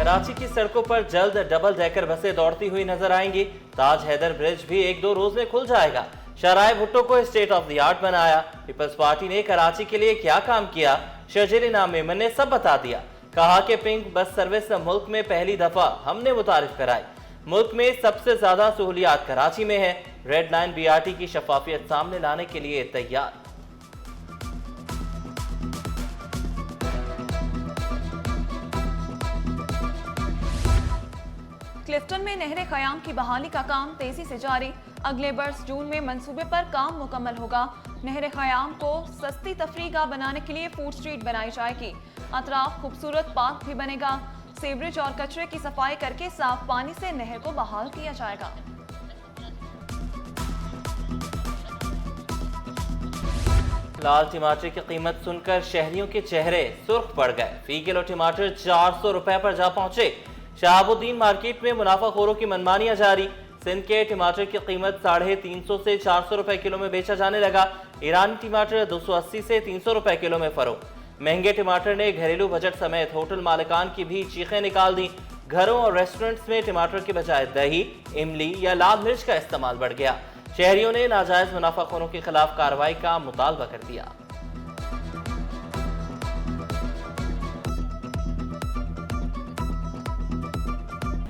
कराची की सड़कों पर जल्द डबल डेकर बसें दौड़ती हुई नजर आएंगी। ताज हैदर ब्रिज भी 1-2 रोज में खुल जाएगा। शराय भुट्टो को स्टेट ऑफ द आर्ट बनाया। पीपल्स पार्टी ने कराची के लिए क्या काम किया, शर्जील इनाम मेमन ने सब बता दिया। कहा कि पिंक बस सर्विस मुल्क में पहली दफा हमने मुतारिफ कराई। मुल्क में सबसे ज्यादा सहूलियात कराची में है। रेड लाइन BRT की शफाफियत सामने लाने के लिए तैयार। क्लिफ्टन में नहर ख़याम की बहाली का काम तेजी से जारी। अगले बरस जून में मंसूबे पर काम मुकम्मल होगा। नहर ख़याम को सस्ती तफरीगाह बनाने के लिए फूड स्ट्रीट बनाई जाएगी। अतराफ खूबसूरत पार्क भी बनेगा। सीवरेज और कचरे की सफाई करके साफ पानी से नहर को बहाल किया जाएगा। लाल टमाटर की कीमत सुनकर शहरियों के चेहरे सुर्ख पड़ गए। फी किलो टमाटर 400 रुपए पर जा पहुंचे। शहाबुद्दीन मार्केट में मुनाफाखोरों की मनमानियां जारी। सिंध के टमाटर की कीमत 350 से 400 रुपए किलो में बेचा जाने लगा। ईरानी टमाटर 280 से 300 रुपए किलो में फरोख्त। महंगे टमाटर ने घरेलू बजट समेत होटल मालिकान की भी चीखें निकाल दी। घरों और रेस्टोरेंट्स में टमाटर के बजाय दही, इमली या लाल मिर्च का इस्तेमाल बढ़ गया। शहरियों ने नाजायज मुनाफाखोरों के खिलाफ कार्रवाई का मुतालबा कर दिया।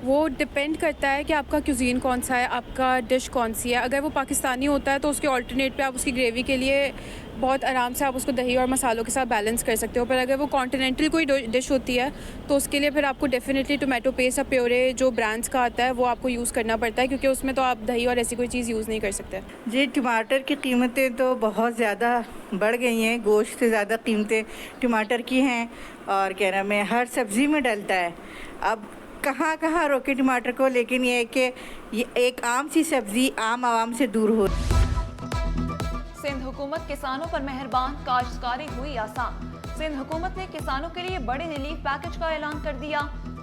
वो डिपेंड करता है कि आपका क्यूजीन कौन सा है, आपका डिश कौन सी है। अगर वो पाकिस्तानी होता है तो उसके ऑल्टरनेट पे आप उसकी ग्रेवी के लिए बहुत आराम से आप उसको दही और मसालों के साथ बैलेंस कर सकते हो। पर अगर वो कॉन्टिनेंटल कोई डिश होती है तो उसके लिए फिर आपको डेफिनेटली टोमेटो पेस्ट या प्योरे जो ब्रांड्स का आता है वो आपको यूज़ करना पड़ता है, क्योंकि उसमें तो आप दही और ऐसी कोई चीज़ यूज़ नहीं कर सकते। जी, टमाटर की कीमतें तो बहुत ज़्यादा बढ़ गई हैं। गोश्त से ज़्यादा कीमतें टमाटर की हैं और कह रहा मैं हर सब्ज़ी में डलता है। अब कहाँ कहाँ रोके टमाटर को, लेकिन ये है कि ये एक आम सी सब्ज़ी आम आवाम से दूर हो। सिंध हुकूमत किसानों पर मेहरबान, काश्तकारी हुई आसान। सिंध हुकूमत ने किसानों के लिए बड़े रिलीफ पैकेज का ऐलान कर दिया।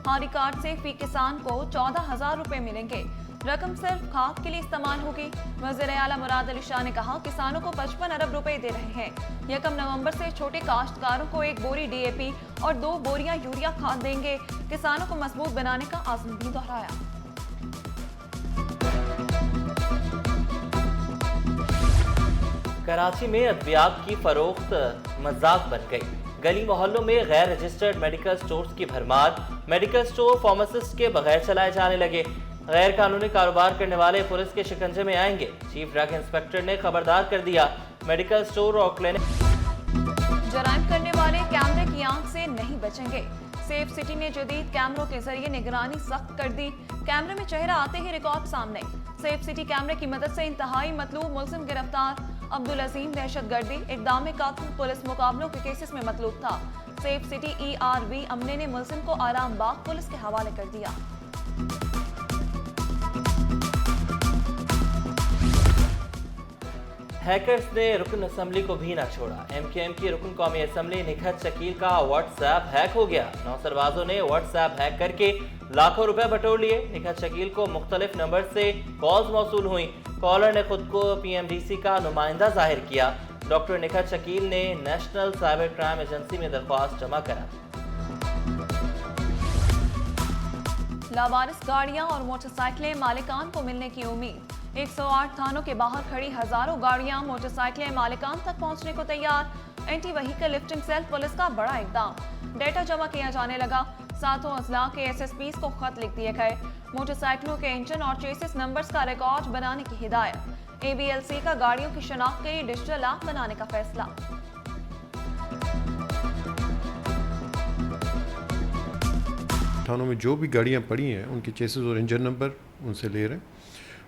हारी कार्ड से फी किसान को 14,000 रुपए मिलेंगे। रकम सिर्फ खाद के लिए इस्तेमाल होगी। वज़ीर आला मुराद अली शाह ने कहा किसानों को 55 अरब रुपए दे रहे हैं। 1 नवंबर से छोटे काश्तकारों को 1 बोरी DAP और 2 बोरियां यूरिया खाद देंगे। किसानों को मजबूत बनाने का आज़म भी दोहराया। कराची में अद्वियात की फरोख्त मजाक बन गई। गली मोहल्लों में गैर रजिस्टर्ड मेडिकल स्टोर्स की भरमार। मेडिकल स्टोर फार्मासिस्ट के बगैर चलाए जाने लगे। गैर कानूनी कारोबार करने वाले पुलिस के शिकंजे में आएंगे। चीफ ड्रग इंस्पेक्टर ने खबरदार कर दिया। मेडिकल स्टोर और क्लिनिक जराइम करने वाले कैमरे की आंख से नहीं बचेंगे। सेफ सिटी ने जदीद कैमरों के जरिए निगरानी सख्त कर दी। कैमरे में चेहरा आते ही रिकॉर्ड सामने। सेफ सिटी कैमरे की मदद से इंतहाई मतलूब मुलजिम गिरफ्तार। अब्दुल अजीम दहशतगर्दी, इक़दाम कत्ल, पुलिस मुकाबलों के केसेस में मतलूब था। सेफ सिटी ERV अमले ने मुलजिम को आराम बाग पुलिस के हवाले कर दिया। हैकर्स ने रुकन असम्बली को भी न छोड़ा। MKM की रुकन कौमी असम्बली निखत शकील का व्हाट्सएप हैक हो गया। 9 सरबाजों ने व्हाट्सएप हैक करके लाखों रुपए बटोर लिए। निखत शकील को मुख्तलिफ नंबर से कॉल्स मौसूल हुई। कॉलर ने खुद को PMDC का नुमाइंदा जाहिर किया। डॉक्टर निखत शकील ने नेशनल साइबर क्राइम एजेंसी में दरख्वास्त जमा करा। लावारिस गाड़ियां और मोटरसाइकिलें मालिकान को मिलने की उम्मीद। 108 थानों के बाहर खड़ी हजारों गाड़ियां, मोटरसाइकिलें मालिकान तक पहुंचने को तैयार। Anti vehicle lifting cell police का बड़ा इकदाम। डेटा जमा किया जाने लगा। सातों अजला के SSPs को खत लिख दिए गए। मोटरसाइकिलों के इंजन और चेसिस नंबर्स का रिकॉर्ड बनाने की हिदायत। ABLC का गाड़ियों की शनाख्त के लिए डिजिटल ऐप बनाने का फैसला। थानों में जो भी गाड़ियां पड़ी हैं उनके चेसिस और इंजन नंबर उनसे ले रहे हैं।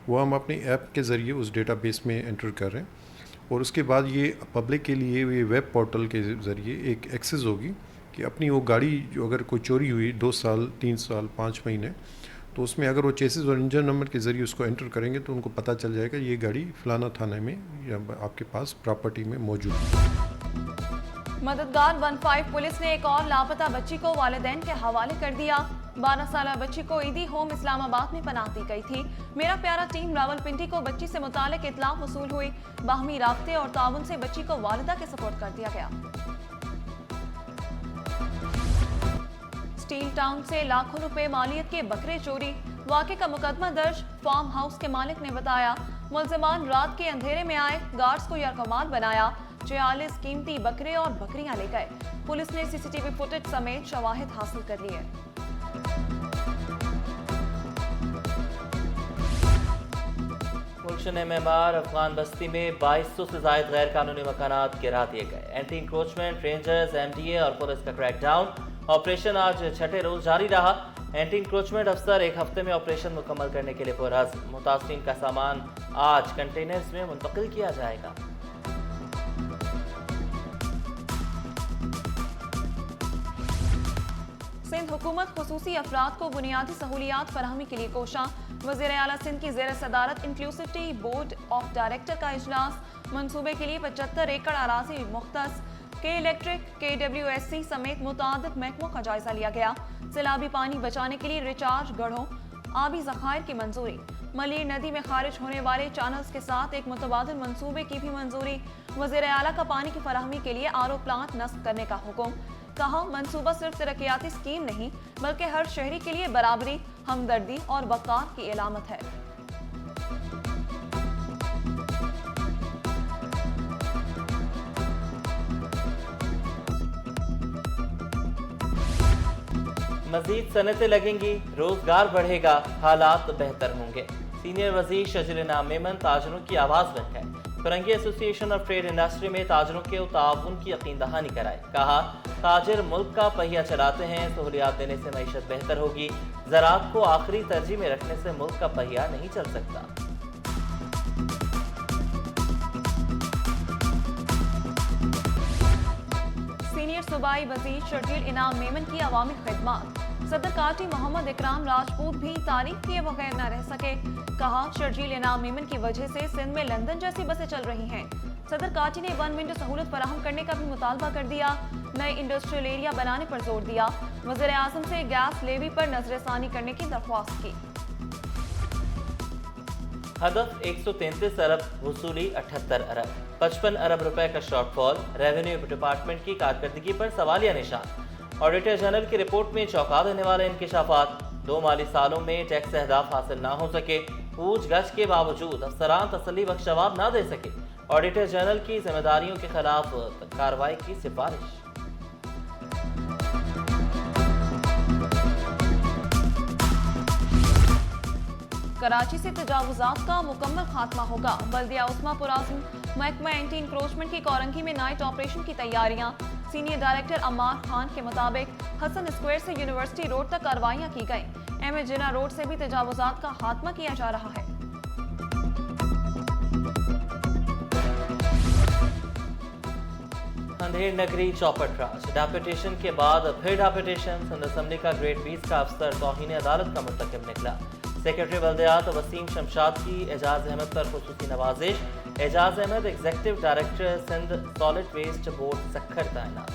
वो हम अपने ऐप के ज़रिए उस डेटाबेस में एंटर कर रहे हैं और उसके बाद ये पब्लिक के लिए ये वेब पोर्टल के ज़रिए एक एक्सेस होगी कि अपनी वो गाड़ी जो अगर कोई चोरी हुई 2 साल 3 साल 5 महीने, तो उसमें अगर वो चेसिस और इंजन नंबर के ज़रिए उसको एंटर करेंगे तो उनको पता चल जाएगा ये गाड़ी फलाना थाने में या आपके पास प्रॉपर्टी में मौजूद है। मददगार 15 पुलिस ने एक और लापता बच्ची को वालिदैन के हवाले कर दिया। 12 साल बच्ची को ईदी होम इस्लामाबाद में पनाह दी गई थी। मेरा प्यारा टीम रावलपिंडी को बच्ची से मुतालिक इत्तला वसूल हुई। बाहमी राब्ते और ताउन से बच्ची को वालिदा के सपोर्ट कर दिया गया। स्टील टाउन से लाखों रुपए मालियत के बकरे चोरी, वाक़े का मुकदमा दर्ज। फार्म हाउस के मालिक ने बताया, मुलजिमान रात के अंधेरे में आए, गार्ड्स को यरगमाल बनाया, 46 कीमती बकरे और बकरियां ले गए। पुलिस ने सीसीटीवी फुटेज समेत शवाहिद हासिल कर लिए। गुलशन मेमार अफगान बस्ती में 2200 से जायद गैर कानूनी मकानात गिरा दिए गए। एंटी इंक्रोचमेंट, रेंजर्स, MDA और पुलिस का क्रैकडाउन ऑपरेशन आज छठे रोज जारी रहा। एंटी इंक्रोचमेंट अफसर एक हफ्ते में ऑपरेशन मुकम्मल करने के लिए पुरअज़्म। मुतासिरीन का सामान आज कंटेनर्स में मुंतकिल किया जाएगा। सिंध हुकूमत खुसूसी अफराद को बुनियादी सहूलियात फराहमी के लिए कोशा। वज़ीर आला सिंध की ज़ेर सदारत इंक्लूसिविटी बोर्ड ऑफ डायरेक्टर का इजलास। मंसूबे के लिए 75 एकड़ अराजी मुख्तस। के इलेक्ट्रिक, KWSC समेत मुतादिद महकमों का जायजा लिया गया। सैलाबी पानी बचाने के लिए रिचार्ज गढ़ों, आबी ज़खायर की मंजूरी। मलीर नदी में खारिज होने वाले चैनल्स के साथ एक मुतबादिल मंसूबे की भी मंजूरी। वज़ीर आला का पानी की फराहमी के लिए RO प्लांट नस्ब करने का हुक्म। कहा, मंसूबा सिर्फ तरक्याती स्कीम नहीं बल्कि हर शहरी के लिए बराबरी, हमदर्दी और वक़ार की इलामत है। मजीद सनतें लगेंगी, रोजगार बढ़ेगा, हालात बेहतर होंगे। सीनियर वजीर शजील इनाम मेमन ताजरों की आवाज़ बन गए। फिरंगी एसोसिएशन ऑफ ट्रेड इंडस्ट्री में ताजरों के ताउन की यकीन दहानी कराई। कहा, ताजिर मुल्क का पहिया चलाते हैं, सहूलियात देने से मईशत बेहतर होगी। ज़राअत को आखिरी तरजीह में रखने से मुल्क का पहिया नहीं चल सकता। सीनियर सूबाई वजीर शर्जील इनाम मेमन की अवामी खिदमत। सदर काटी मोहम्मद इकराम राजपूत भी तारीफ किए बगैर न रह सके। कहा, शर्जील इनाम मेमन की वजह से सिंध में लंदन जैसी बसें चल रही हैं। सदर काटी ने 1 विंडो सहूलत फराहम करने का भी मुतालबा कर दिया। नए इंडस्ट्रियल एरिया बनाने पर जोर दिया। वज़ीर आज़म से गैस लेवी पर नजरसानी करने की दरख्वास्त की। हदफ 133 अरब, वसूली 78 अरब, 55 अरब रुपए का शॉर्टफॉल। रेवेन्यू डिपार्टमेंट की कारकर्दगी पर सवालिया निशान। ऑडिटर जनरल की रिपोर्ट में चौंका देने वाले इंकिशाफात। 2 माली सालों में टैक्स अहदाफ हासिल ना हो सके। पूछ गछ के बावजूद अफसरान तसल्ली बख्श जवाब ना दे सके। ऑडिटर जनरल की जिम्मेदारियों के खिलाफ कार्रवाई की सिफारिश। कराची से तजावुजात का मुकम्मल खात्मा होगा। बल्दिया उस्मा पुराज़म महकमा एंटी इंक्रोचमेंट की कोरंगी में नाइट ऑपरेशन की तैयारियां। सीनियर डायरेक्टर अम्मार खान के मुताबिक हसन स्क्वायर से यूनिवर्सिटी रोड तक कार्रवाइयां की गई। MA जिना रोड से भी तजावुजात का खात्मा किया जा रहा है। अंधेर नगरी चौपट राज, डेपुटेशन के बाद फिर डेपुटेशन। सिंध असम्बली का ग्रेड 20 का अफसर तौहीन अदालत का मुर्तकिब निकला। सेक्रेटरी बल्दियात वसीम शमशाद की एजाज अहमद पर खुसूसी नवाजिश। Ejaz Ahmad executive director Sindh solid waste board Sukkur तैनात।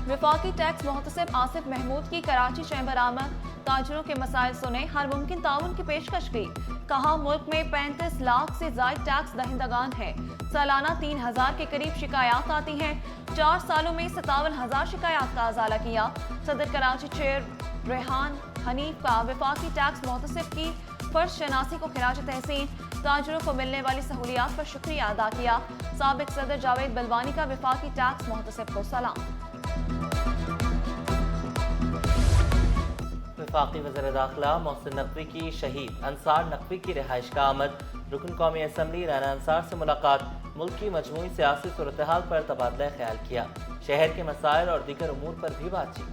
वफाकी टैक्स मुहतसिब आसिफ महमूद की कराची चैम्बर आमद। ताजरों के मसाइल सुने, हर मुमकिन ताउन की पेशकश की। कहा, मुल्क में 35 लाख से जायद टैक्स दहिंदगान हैं। सालाना 3000 के करीब शिकायत आती हैं। 4 सालों में 57,000 शिकायत का अजाला किया। सदर कराची चेयर रेहान हनीफ का वफाकी टैक्स मुहतसिब की फर्ज शनासी को खिराज तहसीन। ताजरों को मिलने वाली सहूलियात पर शुक्रिया अदा किया। साबिक सदर जावेद बलवानी का वफाकी टैक्स मुहतसिब को सलाम। वफाकी वज़ीर दाखिला मोहसिन नकवी की शहीद अंसार नकवी की रिहाइश का आमद। रुकन कौमी असम्बली राना अंसार से मुलाकात। मुल्क की मजमूई सियासी सूरत हाल पर तबादला ख्याल किया। शहर के मसाइल और दीगर उमूर पर भी बातचीत।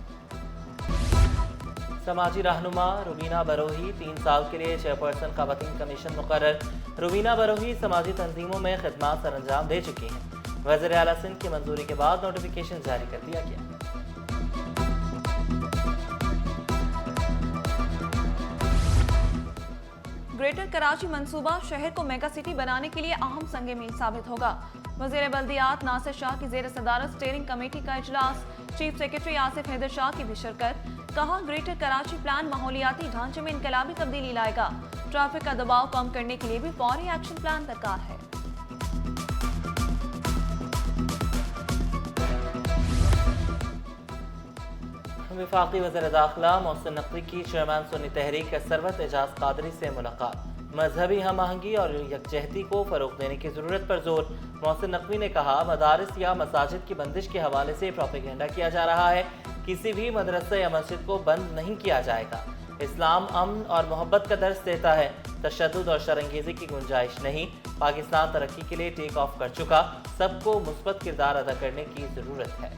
समाजी रहनुमा रुबीना बरोही 3 साल के लिए चेयरपर्सन ख़वातीन कमीशन मुकर्रर। रुबीना बरोही समाजी तंजीमों में खिदमात सर अंजाम दे चुकी हैं। वज़ीर आला सिंध की मंजूरी के बाद नोटिफिकेशन जारी कर दिया गया। ग्रेटर कराची मंसूबा शहर को मेगा सिटी बनाने के लिए अहम संग मील साबित होगा। वज़ीर बल्दियात नासिर शाह की ज़ेर सदारत स्टीयरिंग कमेटी का इजलास। चीफ सेक्रेटरी आसिफ हैदर शाह की भी शिरकत। कहा, ग्रेटर कराची प्लान माहौलियाती ढांचे में इनकलाबी तब्दीली लाएगा। ट्रैफिक का दबाव कम करने के लिए भी फौरी एक्शन प्लान दरकार है। वफाकी वज़ीर दाखिला मोहसिन नकवी की चेयरमैन सुन्नी तहरीक सरवत एजाज कादरी से मुलाकात। मजहबी हम आहंगी और यकजहती को फ़रोग़ देने की ज़रूरत पर जोर। मोहसिन नकवी ने कहा, मदारिस या मसाजिद की बंदिश के हवाले से प्रोपेगेंडा किया जा रहा है। किसी भी मदरसा या मस्जिद को बंद नहीं किया जाएगा। इस्लाम अमन और मोहब्बत का दर्स देता है, तशद्दुद और शरंगेज़ी की गुंजाइश नहीं। पाकिस्तान तरक्की के लिए टेक ऑफ कर चुका, सबको मुस्बत किरदार अदा करने की ज़रूरत है।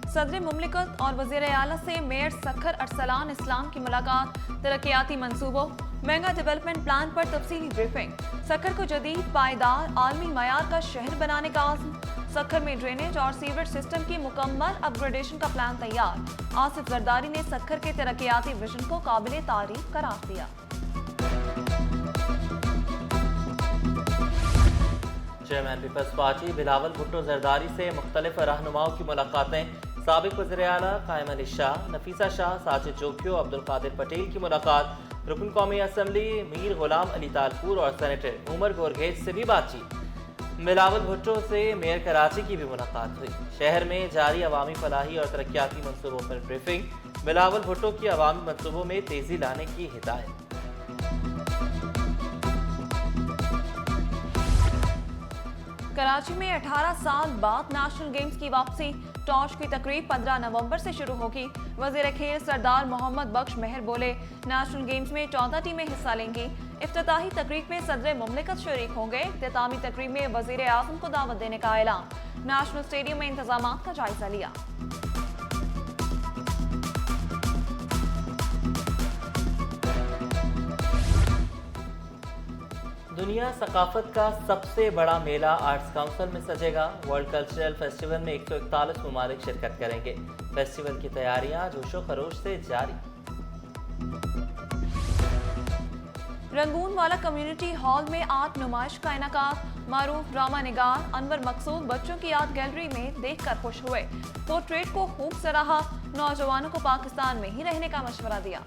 सदर मुमलिकत और वज़ीर आला से मेयर सखर अरसलान इस्लाम की मुलाकात। तरक्याती मंसूबों, महंगा डेवलपमेंट प्लान पर तफसीली ब्रीफिंग। सखर को जदीद पायदार आलमी मयार का शहर बनाने का आज़म। सखर में ड्रेनेज और सीवरेज सिस्टम की मुकम्मल अपग्रेडेशन का प्लान तैयार। आसिफ जरदारी ने सखर के तरक्याती विजन को काबिल तारीफ करार दिया। चेयरमैन पीपल्स पार्टी बिलावल भुट्टो जरदारी से मुख्तलिफ रहनुमाओं की मुलाकातें। साबिक वज़ीर आला कायम अली शाह, नफीसा शाह, साजिद जोगियो, अब्दुल कादिर पटेल की मुलाकात। रुकन कौमी असम्बली मीर गुलाम अली तालपुर और सेनेटर उमर गोरगेज से भी बातचीत। बिलावल भुट्टो से मेयर कराची की भी मुलाकात हुई। शहर में जारी अवामी फलाही और तरक्याती मनसूबों पर ब्रीफिंग। बिलावल भुट्टो की अवामी मनसूबों में तेजी लाने की हिदायत। कराची में 18 साल बाद नेशनल गेम्स की वापसी। टॉस की तकरीब 15 नवंबर से शुरू होगी। वज़ीर खेल सरदार मोहम्मद बख्श मेहर बोले, नेशनल गेम्स में 14 टीमें हिस्सा लेंगी। इफ्तिताही तकरीब में सदर मुमलिकत शरीक होंगे। इख्तितामी तकरीब में वज़ीर आज़म को दावत देने का ऐलान। नेशनल स्टेडियम में इंतजामात का जायजा लिया। दुनिया सकाफत का सबसे बड़ा मेला आर्ट्स काउंसिल में सजेगा। वर्ल्ड कल्चरल फेस्टिवल में 141 ममालिक शिरकत करेंगे। फेस्टिवल की तैयारियां जोशो खरोश से जारी। रंगून वाला कम्युनिटी हॉल में आर्ट नुमाइश का इनेकाद। मारूफ ड्रामा निगार अनवर मकसूद बच्चों की आर्ट गैलरी में देखकर खुश हुए। पोर्ट्रेट को खूब सराहा। नौजवानों को पाकिस्तान में ही रहने का मशवरा दिया।